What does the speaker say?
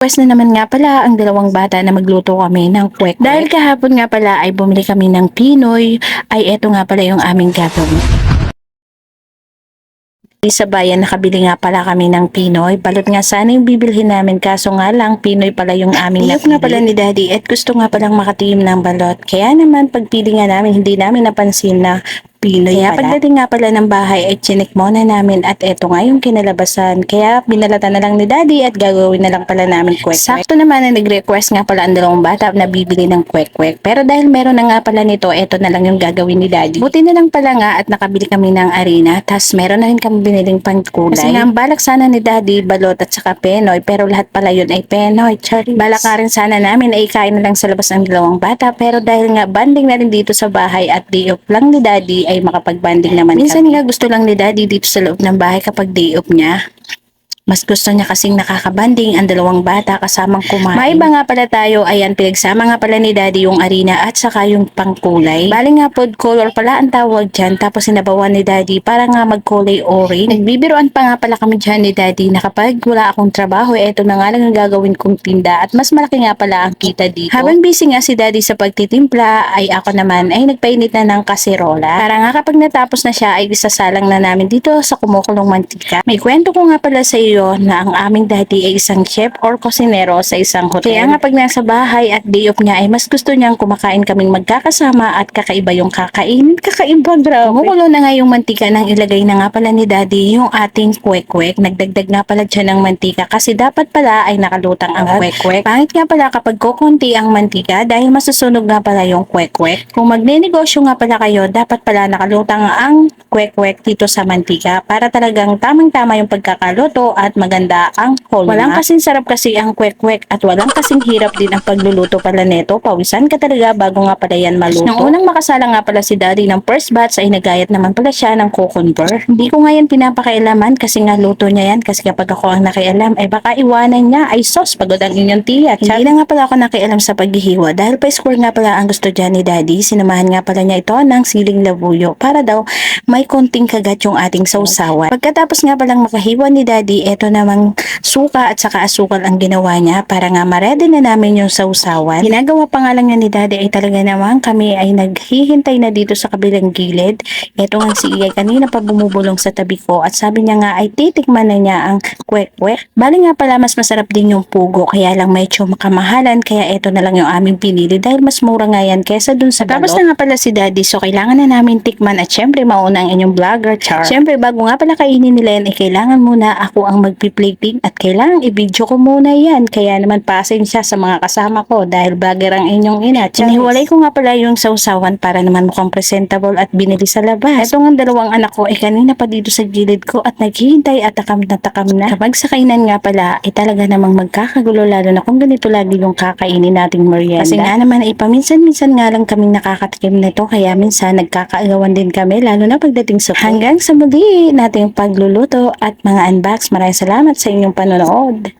Pwes na naman nga pala ang dalawang bata na magluto kami ng kwek. Dahil kahapon nga pala ay bumili kami ng Pinoy, ay eto nga pala yung aming gagawin. Sa bayan nakabili nga pala kami ng Pinoy. Balot nga sana yung bibilhin namin kaso nga lang Pinoy pala yung aming napili. Nga pala ni Daddy at gusto nga palang makatiim ng balot. Kaya naman pagpili nga namin hindi namin napansin na Pinoy kaya pala. Pagdating nga pala ng bahay ay chinik muna namin at eto nga yung kinalabasan. Kaya binalatan na lang ni Daddy at gagawin na lang pala namin kwek-kwek. Sakto naman na nag-request nga pala ang dalawang bata na bibili ng kwek-kwek. Pero dahil meron na nga pala nito, eto na lang yung gagawin ni Daddy. Buti na lang pala nga at nakabili kami ng arena. Tas meron na rin kami biniling pangkulay. Kasi nga ang balak sana ni Daddy balot at saka Penoy. Pero lahat pala yun ay Penoy. Charis. Balak nga rin sana namin ay kain na lang sa labas ang dalawang bata. Pero dahil nga banding na rin dito sa bahay at day off lang ni Daddy ay makapag-banding naman minsan kami. Nga gusto lang ni Daddy dito sa loob ng bahay kapag day off niya. Mas gusto niya kasing nakakabanding ang dalawang bata kasamang kumain. Maiba nga pala tayo, ayan pinagsama nga pala ni Daddy yung arena at saka yung pangkulay. Bali nga food color pala ang tawag dyan tapos sinabawan ni Daddy para nga magkulay orange. Nagbibiroan pa nga pala kami dyan ni Daddy na kapag wala akong trabaho, eto na nga lang ang gagawin kong tinda at mas malaki nga pala ang kita dito. Habang busy nga si Daddy sa pagtitimpla, ay ako naman ay nagpainit na ng kaserola. Para nga kapag natapos na siya ay isasalang na namin dito sa kumukulong mantika. May kwento ko nga pala sa iyo na ang aming daddy ay isang chef or kusinero sa isang hotel. Kaya nga pag nasa bahay at day off niya ay mas gusto niyang kumakain kaming magkakasama at kakaiba yung kakainin. Kakaiba, grabe. Kumukulo na nga yung mantika nang ilagay na nga pala ni Daddy yung ating kwek-kwek. Nagdagdag nga pala dyan ng mantika kasi dapat pala ay nakalutang ang kwek-kwek. Pangit nga pala kapag kukunti ang mantika dahil masusunog nga pala yung kwek-kwek. Kung magnenegosyo nga pala kayo, dapat pala nakalutang ang kwek-kwek dito sa mantika para talagang tamang-tama yung pagkakaluto at maganda ang whole. Walang kasing sarap kasi ang kwek-kwek at walang kasing hirap din ang pagluluto pala neto. Pawisan ka talaga bago nga pala yan maluto. Nung unang makasala nga pala si Daddy ng first batch ay nagayat naman pala siya ng cucumber. Hindi ko nga yan pinapakailaman kasi nga luto niya yan kasi kapag ako ang nakialam ay baka iwanan niya ay sos pagod ang inyong tiya. Hindi na nga pala ako nakialam sa paghihiwa dahil pa square nga pala ang gusto dyan ni Daddy. Sinamahan nga pala niya ito ng siling labuyo para daw may konting kagat yung ating sausawan. Pagkatapos nga palang makahiwa ni Daddy, eto namang suka at saka asukal ang ginawa niya para nga ma-ready na namin yung sausawan. Ginagawa pa nga lang niya ni Daddy ay talaga naman kami ay naghihintay na dito sa kabilang gilid. Eto nga si Iyay kanina pa bumubulong sa tabi ko at sabi niya nga ay titikman na niya ang kwek-kwek. Bali nga pala mas masarap din yung pugo kaya lang medyo makamahalan kaya eto na lang yung aming pinili dahil mas mura nga yan kesa dun sa balot. Tapos na nga pala si Daddy so kailangan na namin tikman at syempre mauna ang inyong vlogger Char. Syempre bago nga pala kainin nila yan ay kailangan muna ako ang magpi-plating at kailangan i-video ko muna yan. Kaya naman pasensya sa mga kasama ko dahil vlogger ang inyong ina. Hiniwalay ko nga pala yung sausawan para naman mukhang presentable at binili sa labas. Ito nga dalawang anak ko ay kanina pa dito sa gilid ko at naghihintay at takam na takam na. Kapag sa kainan nga pala ay talaga namang magkakagulo lalo na kung ganito lagi yung kakainin nating merienda. Kasi nga naman ay paminsan-minsan nga lang kaming nakakatikim nito kaya minsan nagkakaagawan din kami lalo na pagdating sa hanggang sa muli nating pagluluto at mga unbox. Maraming salamat sa inyong panonood.